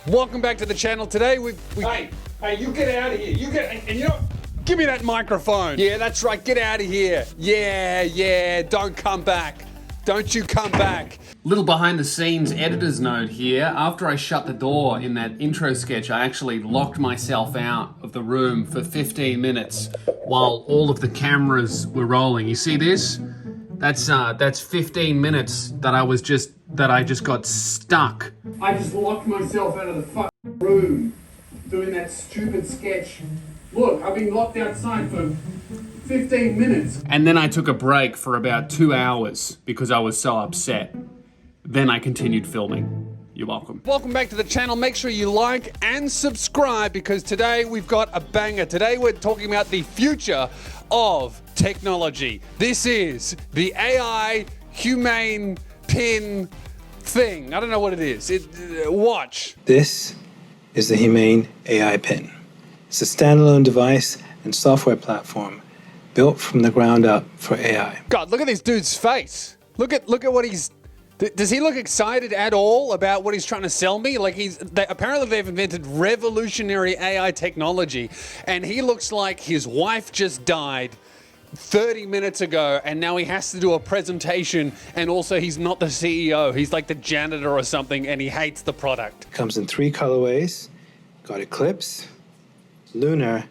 Welcome back to the channel. Today Hey, you get out of here. And you know, give me that microphone. Yeah, that's right, get out of here. Yeah, don't come back. Don't you come back. Little behind the scenes editor's note here. After I shut the door in that intro sketch, I actually locked myself out of the room for 15 minutes while all of the cameras were rolling. You see this? That's 15 minutes that I just got stuck. I just locked myself out of the fucking room doing that stupid sketch. Look, I've been locked outside for 15 minutes. And then I took a break for about 2 hours because I was so upset. Then I continued filming. You're welcome. Welcome back to the channel. Make sure you like and subscribe because today we've got a banger. Today we're talking about the future of technology. This is the AI Humane Pin thing. I don't know what it is. Watch. This is the Humane AI Pin. It's a standalone device and software platform built from the ground up for AI. God, look at this dude's face. Look at what he's... Does he look excited at all about what he's trying to sell me? Like apparently they've invented revolutionary AI technology and he looks like his wife just died 30 minutes ago and now he has to do a presentation and also he's not the CEO. He's like the janitor or something and he hates the product. It comes in 3 colorways. Got Eclipse, Lunar,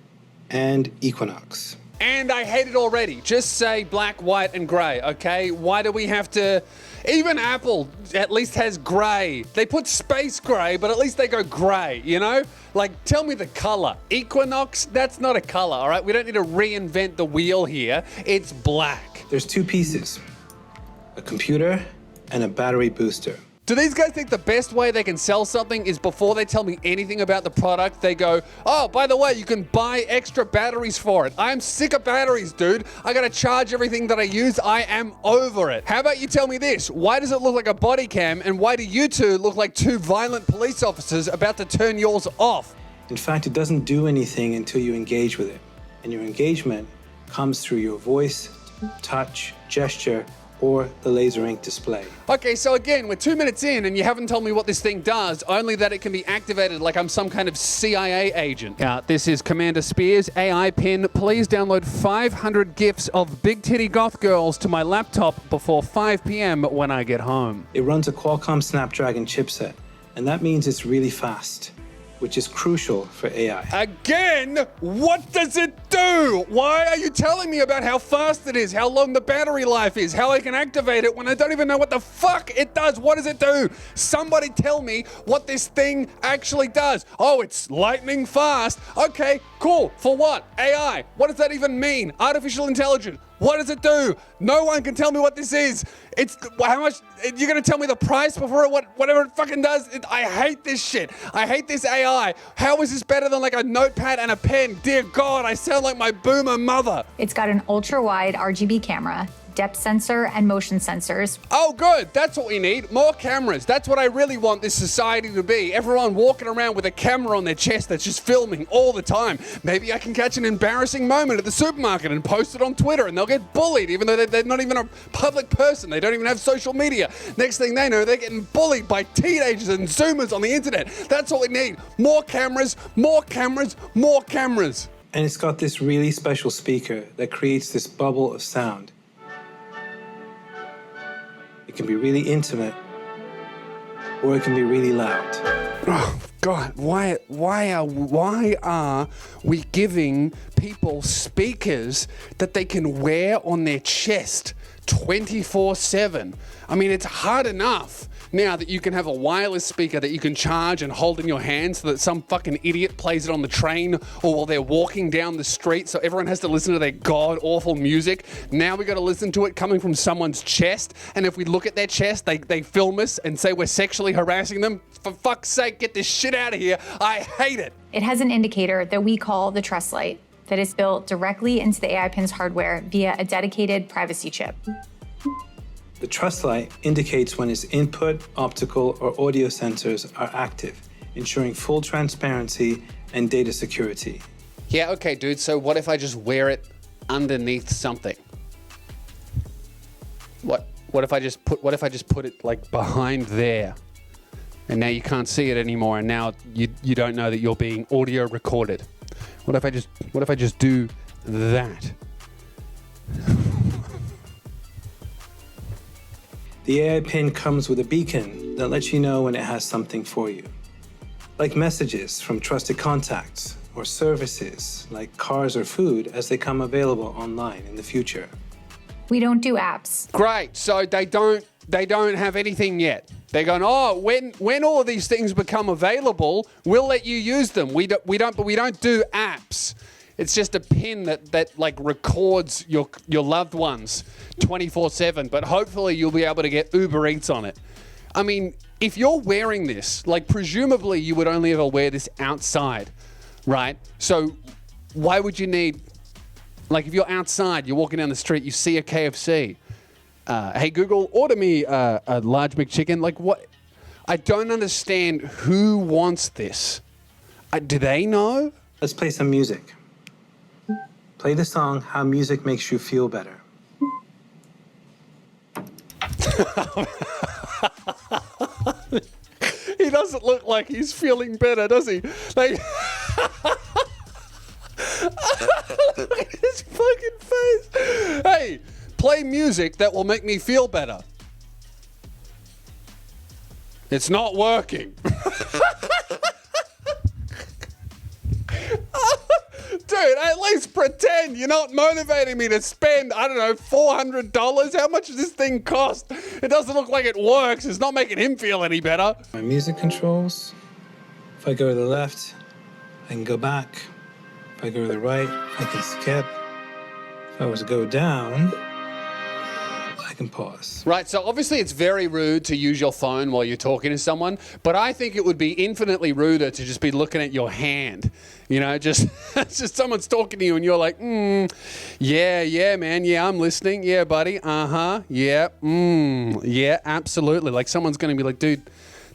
and Equinox. And I hate it already. Just say black, white, and gray, okay? Why do we have to... Even Apple at least has gray. They put space gray, but at least they go gray, you know? Like, tell me the color. Equinox, that's not a color, all right? We don't need to reinvent the wheel here. It's black. There's 2 pieces, a computer and a battery booster. Do these guys think the best way they can sell something is before they tell me anything about the product, they go, oh, by the way, you can buy extra batteries for it. I'm sick of batteries, dude. I gotta charge everything that I use. I am over it. How about you tell me this? Why does it look like a body cam and why do you two look like 2 violent police officers about to turn yours off? In fact, it doesn't do anything until you engage with it. And your engagement comes through your voice, touch, gesture, or the laser ink display. Okay, so again, we're 2 minutes in and you haven't told me what this thing does, only that it can be activated like I'm some kind of CIA agent. This is Commander Spears AI Pin. Please download 500 GIFs of big titty goth girls to my laptop before 5 p.m. when I get home. It runs a Qualcomm Snapdragon chipset, and that means it's really fast, which is crucial for AI. Again? What does it do? Why are you telling me about how fast it is, how long the battery life is, how I can activate it when I don't even know what the fuck it does? What does it do? Somebody tell me what this thing actually does. Oh, it's lightning fast. Okay, cool. For what? AI. What does that even mean? Artificial intelligence. What does it do? No one can tell me what this is. It's how much, you're gonna tell me the price before whatever it fucking does? I hate this shit. I hate this AI. How is this better than like a notepad and a pen? Dear God, I sound like my boomer mother. It's got an ultra-wide RGB camera, depth sensor, and motion sensors. Oh, good. That's what we need. More cameras. That's what I really want this society to be. Everyone walking around with a camera on their chest that's just filming all the time. Maybe I can catch an embarrassing moment at the supermarket and post it on Twitter and they'll get bullied even though they're not even a public person. They don't even have social media. Next thing they know, they're getting bullied by teenagers and Zoomers on the internet. That's what we need. More cameras, more cameras, more cameras. And it's got this really special speaker that creates this bubble of sound. It can be really intimate, or it can be really loud. Oh God, why are we giving people speakers that they can wear on their chest 24/7? I mean, it's hard enough now that you can have a wireless speaker that you can charge and hold in your hand so that some fucking idiot plays it on the train or while they're walking down the street so everyone has to listen to their god-awful music. Now we got to listen to it coming from someone's chest, and if we look at their chest, they film us and say we're sexually harassing them. For fuck's sake, get this shit out of here. I hate it. It has an indicator that we call the Trust Light that is built directly into the AI Pin's hardware via a dedicated privacy chip. The Trust Light indicates when its input, optical, or audio sensors are active, ensuring full transparency and data security. Yeah, okay, dude, so what if I just wear it underneath something? What if I just put it like behind there? And now you can't see it anymore, and now you don't know that you're being audio recorded. What if I just do that? The AI Pin comes with a beacon that lets you know when it has something for you. Like messages from trusted contacts, or services like cars or food as they come available online in the future. We don't do apps. Great. So they don't have anything yet. They're going, oh, when all of these things become available, we'll let you use them. We don't do apps. It's just a pin that like records your loved ones 24/7. But hopefully you'll be able to get Uber Eats on it. I mean, if you're wearing this, like presumably you would only ever wear this outside, right? So why would you need, like if you're outside, you're walking down the street, you see a KFC. Hey Google, order me a large McChicken. Like what? I don't understand who wants this. Do they know? Let's play some music. Play the song How Music Makes You Feel Better. He doesn't look like he's feeling better, does he? Like, look at his fucking face. Hey, play music that will make me feel better. It's not working. Dude, at least pretend you're not motivating me to spend, I don't know, $400. How much does this thing cost? It doesn't look like it works. It's not making him feel any better. My music controls. If I go to the left, I can go back. If I go to the right, I can skip. If I was to go down, I can pause. Right, so obviously it's very rude to use your phone while you're talking to someone, but I think it would be infinitely ruder to just be looking at your hand. You know, just someone's talking to you and you're like, yeah, man, yeah, I'm listening. Yeah, buddy, yeah, yeah, absolutely. Like someone's going to be like, dude,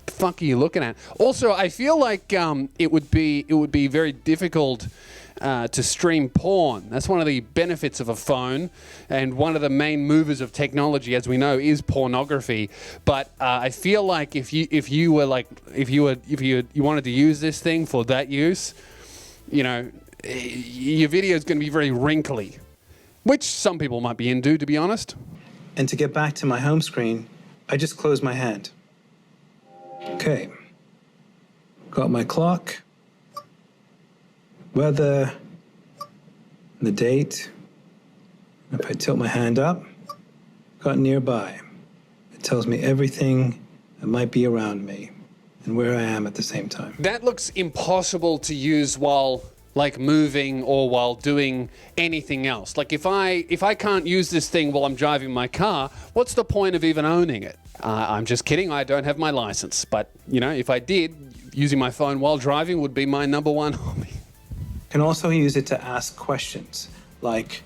the fuck are you looking at? Also, I feel like it would be very difficult to stream porn. That's one of the benefits of a phone, and one of the main movers of technology, as we know, is pornography. But I feel like if you wanted to use this thing for that use, you know, your video is going to be very wrinkly, which some people might be into, to be honest. And to get back to my home screen, I just close my hand. Okay. Got my clock, weather, the date. If I tilt my hand up, got nearby. It tells me everything that might be around me and where I am at the same time. That looks impossible to use while like moving or while doing anything else. Like if I can't use this thing while I'm driving my car, what's the point of even owning it? I'm just kidding, I don't have my license. But, you know, if I did, using my phone while driving would be my number one hobby. You can also use it to ask questions like,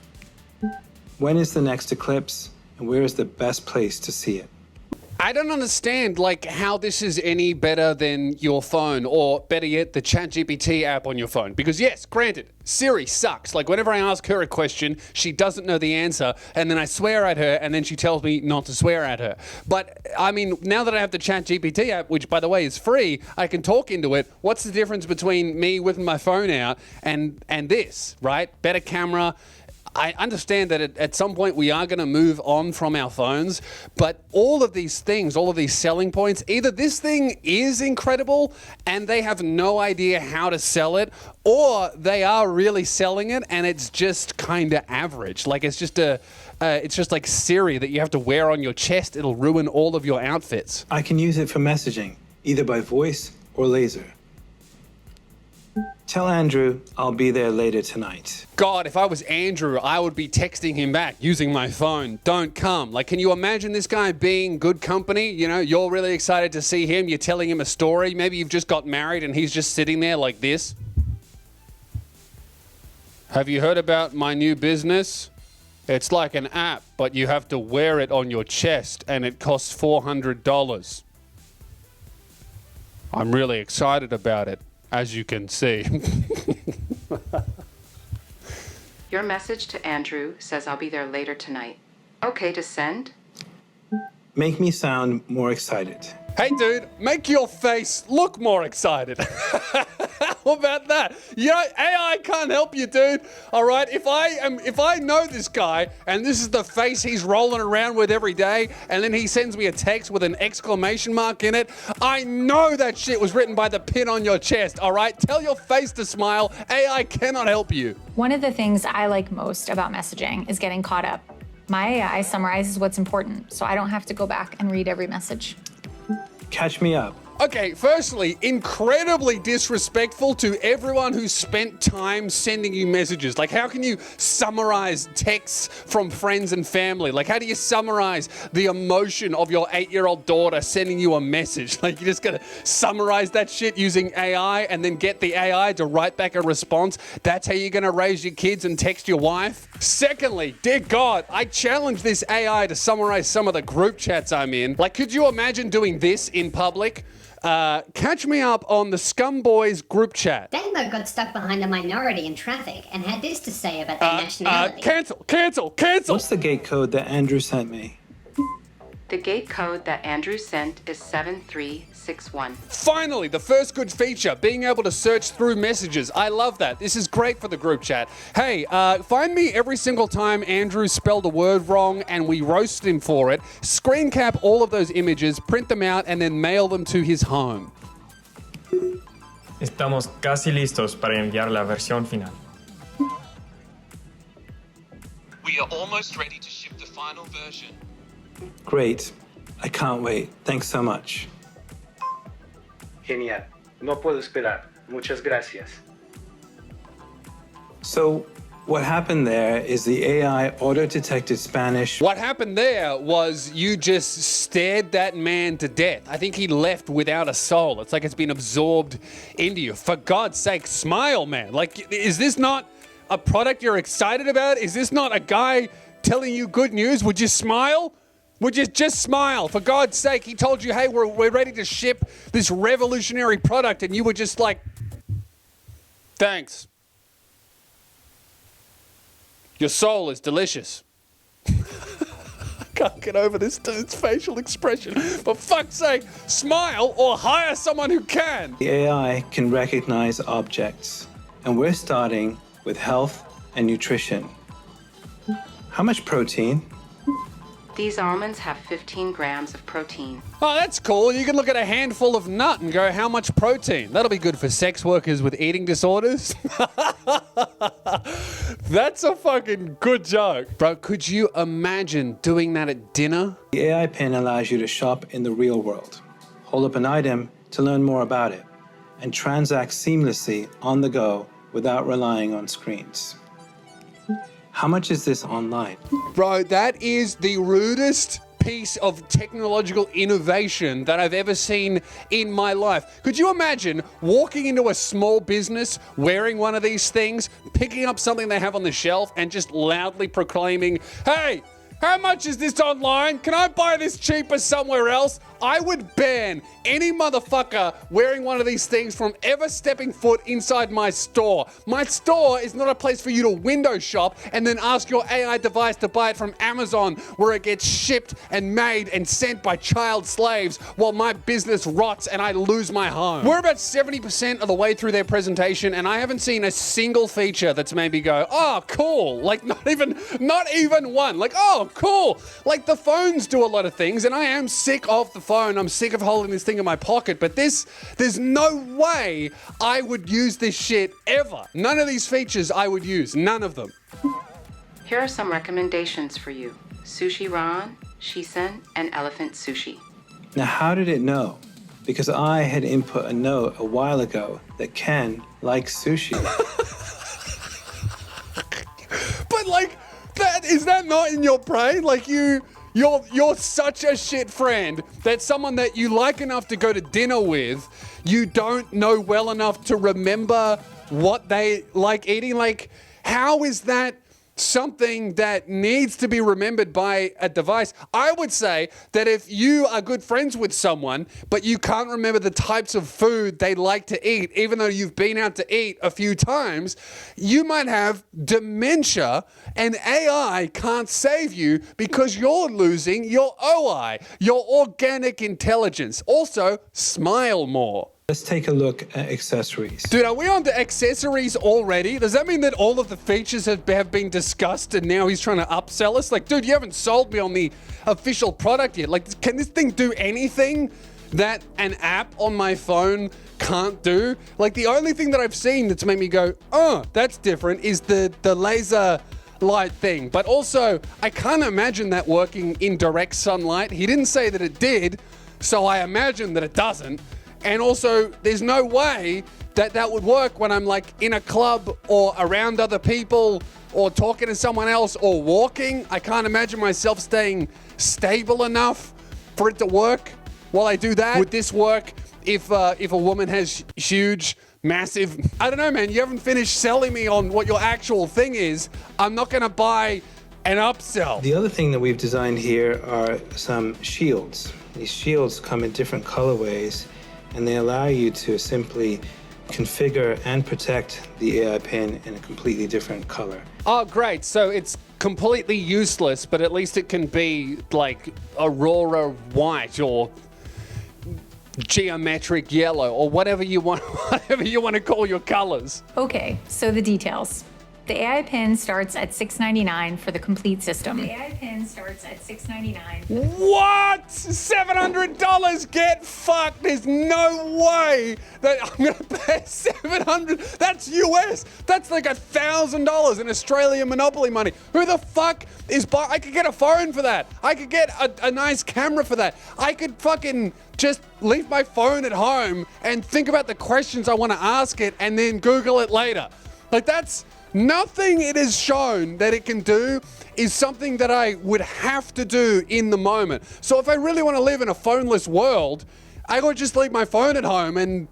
when is the next eclipse and where is the best place to see it? I don't understand like how this is any better than your phone, or better yet, the ChatGPT app on your phone. Because yes, granted, Siri sucks. Like whenever I ask her a question, she doesn't know the answer, and then I swear at her, and then she tells me not to swear at her. But I mean, now that I have the ChatGPT app, which by the way is free, I can talk into it. What's the difference between me with my phone out and this, right? Better camera. I understand that at some point we are going to move on from our phones, but all of these things, all of these selling points, either this thing is incredible and they have no idea how to sell it, or they are really selling it and it's just kind of average. Like it's just like Siri that you have to wear on your chest. It'll ruin all of your outfits. I can use it for messaging, either by voice or laser. Tell Andrew I'll be there later tonight. God, if I was Andrew, I would be texting him back using my phone. Don't come. Like, can you imagine this guy being good company? You know, you're really excited to see him. You're telling him a story. Maybe you've just got married and he's just sitting there like this. Have you heard about my new business? It's like an app, but you have to wear it on your chest and it costs $400. I'm really excited about it, as you can see. Your message to Andrew says I'll be there later tonight. Okay to send? Make me sound more excited. Hey dude, make your face look more excited. How about that? You know, AI can't help you, dude. All right, if I know this guy and this is the face he's rolling around with every day, and then he sends me a text with an exclamation mark in it, I know that shit was written by the pin on your chest. All right, tell your face to smile. AI cannot help you. One of the things I like most about messaging is getting caught up. My AI summarizes what's important, so I don't have to go back and read every message. Catch me up. Okay, firstly, incredibly disrespectful to everyone who spent time sending you messages. Like, how can you summarize texts from friends and family? Like, how do you summarize the emotion of your 8-year-old daughter sending you a message? Like, you're just gonna summarize that shit using AI and then get the AI to write back a response? That's how you're gonna raise your kids and text your wife? Secondly, dear God, I challenge this AI to summarize some of the group chats I'm in. Like, could you imagine doing this in public? Catch me up on the Scumboys group chat. Damo got stuck behind a minority in traffic and had this to say about their nationality. Cancel. What's the gate code that Andrew sent me? The gate code that Andrew sent is 7361. Finally, the first good feature, being able to search through messages. I love that. This is great for the group chat. Hey, find me every single time Andrew spelled a word wrong and we roast him for it. Screen cap all of those images, print them out, and then mail them to his home. Estamos casi listos para enviar la versión final. We are almost ready to ship the final version. Great. I can't wait. Thanks so much. Genial. No puedo esperar. Muchas gracias. So, what happened there is the AI auto-detected Spanish. What happened there was you just stared that man to death. I think he left without a soul. It's like it's been absorbed into you. For God's sake, smile, man. Like, is this not a product you're excited about? Is this not a guy telling you good news? Would you smile? Would you just smile? For God's sake, he told you, hey, we're ready to ship this revolutionary product, and you were just like, thanks. Your soul is delicious. I can't get over this dude's facial expression. For fuck's sake, smile or hire someone who can. The AI can recognize objects, and we're starting with health and nutrition. How much protein? These almonds have 15 grams of protein. Oh, that's cool. You can look at a handful of nut and go, how much protein? That'll be good for sex workers with eating disorders. That's a fucking good joke. Bro, could you imagine doing that at dinner? The AI Pin allows you to shop in the real world, hold up an item to learn more about it, and transact seamlessly on the go without relying on screens. How much is this online? Bro, that is the rudest piece of technological innovation that I've ever seen in my life. Could you imagine walking into a small business wearing one of these things, picking up something they have on the shelf and just loudly proclaiming, hey, how much is this online? Can I buy this cheaper somewhere else? I would ban any motherfucker wearing one of these things from ever stepping foot inside my store. My store is not a place for you to window shop and then ask your AI device to buy it from Amazon, where it gets shipped and made and sent by child slaves while my business rots and I lose my home. We're about 70% of the way through their presentation and I haven't seen a single feature that's made me go, oh, cool. Like not even one. Like, oh, cool. Like the phones do a lot of things and I am sick of the phone. I'm sick of holding this thing in my pocket, but there's no way I would use this shit ever. None of these features I would use. None of them. Here are some recommendations for you. Sushi Ran, Shisen, and Elephant Sushi. Now, how did it know? Because I had input a note a while ago that Ken likes sushi. But like, is that not in your brain? Like You're such a shit friend that someone that you like enough to go to dinner with, you don't know well enough to remember what they like eating. Like, how is that something that needs to be remembered by a device. I would say that if you are good friends with someone, but you can't remember the types of food they like to eat, even though you've been out to eat a few times, you might have dementia, and AI can't save you because you're losing your OI, your organic intelligence. Also, smile more. Let's take a look at accessories. Dude, are we on to accessories already? Does that mean that all of the features have been discussed and now he's trying to upsell us? Like, dude, you haven't sold me on the official product yet. Like, can this thing do anything that an app on my phone can't do? Like, the only thing that I've seen that's made me go, oh, that's different is the laser light thing. But also, I can't imagine that working in direct sunlight. He didn't say that it did, so I imagine that it doesn't. And also, there's no way that that would work when I'm like in a club or around other people or talking to someone else or walking. I can't imagine myself staying stable enough for it to work while I do that. Would this work if a woman has huge, massive... I don't know, man. You haven't finished selling me on what your actual thing is. I'm not going to buy an upsell. The other thing that we've designed here are some shields. These shields come in different colorways, and they allow you to simply configure and protect the AI pin in a completely different color. Oh, great. So it's completely useless, but at least it can be like Aurora white or geometric yellow or whatever you want to call your colors. Okay, so the details. The AI Pin starts at $699 for the complete system. The AI Pin starts at $699. What? $700? Get fucked. There's no way that I'm going to pay $700. That's US. That's like $1,000 in Australian Monopoly money. Who the fuck is buying? I could get a phone for that. I could get a nice camera for that. I could fucking just leave my phone at home and think about the questions I want to ask it and then Google it later. Like, that's... Nothing it has shown that it can do is something that I would have to do in the moment. So if I really want to live in a phoneless world, I would just leave my phone at home and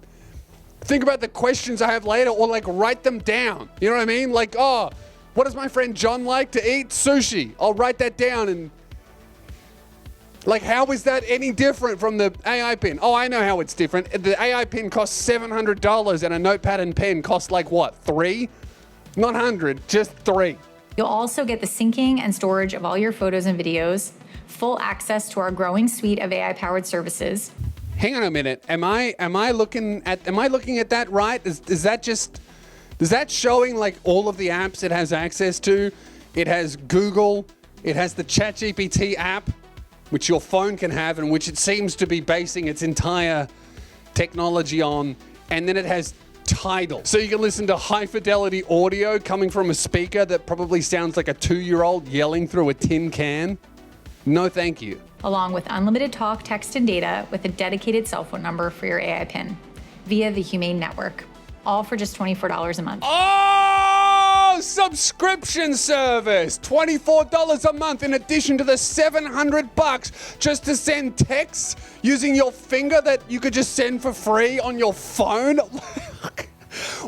think about the questions I have later or like write them down. You know what I mean? Like, oh, what does my friend John like to eat? Sushi. I'll write that down and... Like, how is that any different from the AI Pin? Oh, I know how it's different. The AI Pin costs $700 and a notepad and pen costs like what, $3? Not 100, just 3. You'll also get the syncing and storage of all your photos and videos, full access to our growing suite of AI-powered services. Hang on a minute. Am I looking at that right? Is that showing like all of the apps it has access to? It has Google, it has the ChatGPT app, which your phone can have and which it seems to be basing its entire technology on, and then it has Tidal. So you can listen to high fidelity audio coming from a speaker that probably sounds like a 2-year-old yelling through a tin can. No, thank you. Along with unlimited talk, text, and data with a dedicated cell phone number for your AI Pin via the Humane network. All for just $24 a month. Oh, subscription service. $24 a month in addition to the $700 just to send texts using your finger that you could just send for free on your phone.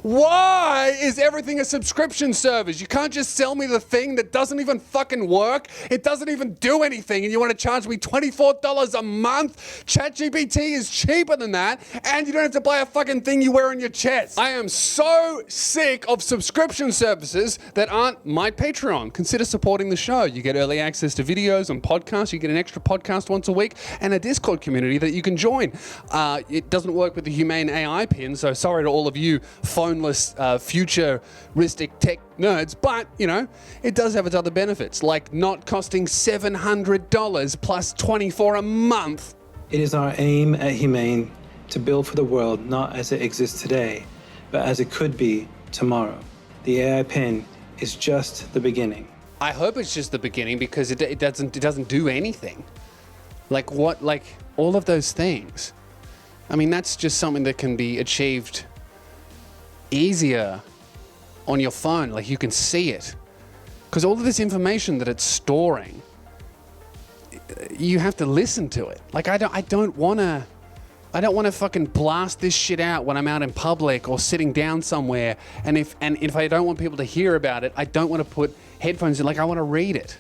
Why is everything a subscription service? You can't just sell me the thing that doesn't even fucking work. It doesn't even do anything, and you want to charge me $24 a month? ChatGPT is cheaper than that, and you don't have to buy a fucking thing you wear on your chest. I am so sick of subscription services that aren't my Patreon. Consider supporting the show. You get early access to videos and podcasts. You get an extra podcast once a week and a Discord community that you can join. It doesn't work with the Humane AI Pin, so sorry to all of you phoneless, futuristic tech nerds, but, you know, it does have its other benefits, like not costing $700 plus $24 a month. It is our aim at Humane to build for the world not as it exists today, but as it could be tomorrow. The AI Pin is just the beginning. I hope it's just the beginning because it doesn't do anything. Like what? Like all of those things. I mean, that's just something that can be achieved easier on your phone. Like you can see it, because all of this information that it's storing, you have to listen to it. Like I don't want to I don't want to fucking blast this shit out when I'm out in public or sitting down somewhere. And if I don't want people to hear about it, I don't want to put headphones in. Like, I want to read it.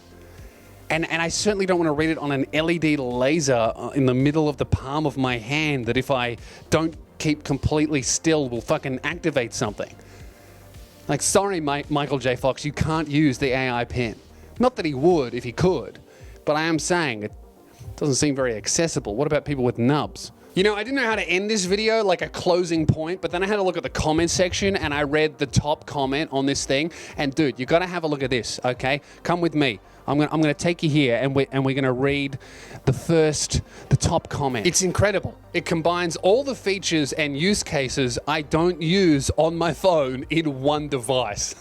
And I certainly don't want to read it on an LED laser in the middle of the palm of my hand that if I don't keep completely still will fucking activate something. Like, sorry, Michael J. Fox, you can't use the AI Pin. Not that he would if he could, but I am saying it doesn't seem very accessible. What about people with nubs? You know, I didn't know how to end this video, like a closing point, but then I had to look at the comment section and I read the top comment on this thing. And dude, you gotta have a look at this, okay? Come with me. I'm gonna take you here and we're gonna read the top comment. It's incredible. It combines all the features and use cases I don't use on my phone in one device.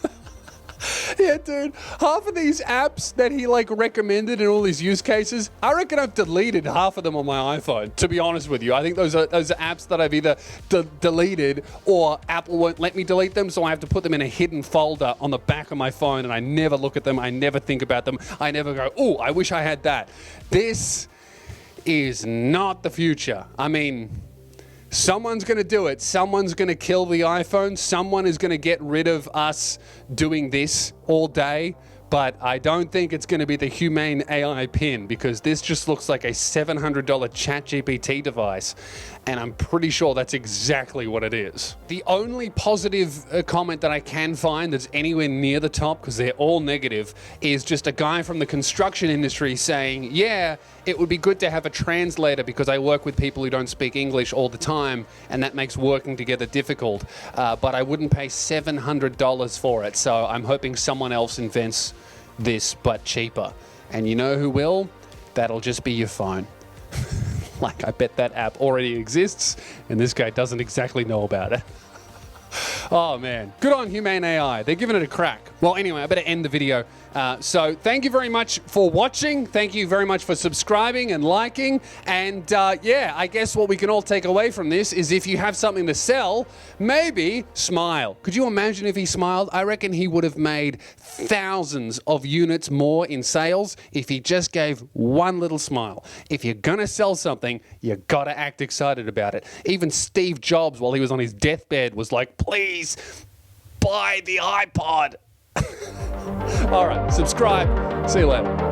Yeah, dude, half of these apps that he like recommended in all these use cases, I reckon I've deleted half of them on my iPhone, to be honest with you. I think those are apps that I've either deleted or Apple won't let me delete them, so I have to put them in a hidden folder on the back of my phone, and I never look at them, I never think about them, I never go, oh, I wish I had that. This is not the future. I mean, someone's going to do it. Someone's going to kill the iPhone. Someone is going to get rid of us doing this all day. But I don't think it's going to be the Humane AI Pin, because this just looks like a $700 ChatGPT device. And I'm pretty sure that's exactly what it is. The only positive comment that I can find that's anywhere near the top, because they're all negative, is just a guy from the construction industry saying, yeah, it would be good to have a translator because I work with people who don't speak English all the time, and that makes working together difficult. But I wouldn't pay $700 for it, so I'm hoping someone else invents this, but cheaper. And you know who will? That'll just be your phone. Like, I bet that app already exists, and this guy doesn't exactly know about it. Oh man, good on Humane AI. They're giving it a crack. Well, anyway, I better end the video. So thank you very much for watching. Thank you very much for subscribing and liking. And yeah, I guess what we can all take away from this is if you have something to sell, maybe smile. Could you imagine if he smiled? I reckon he would have made thousands of units more in sales if he just gave one little smile. If you're gonna sell something, you gotta act excited about it. Even Steve Jobs, while he was on his deathbed, was like, please buy the iPod. All right, subscribe. See you later.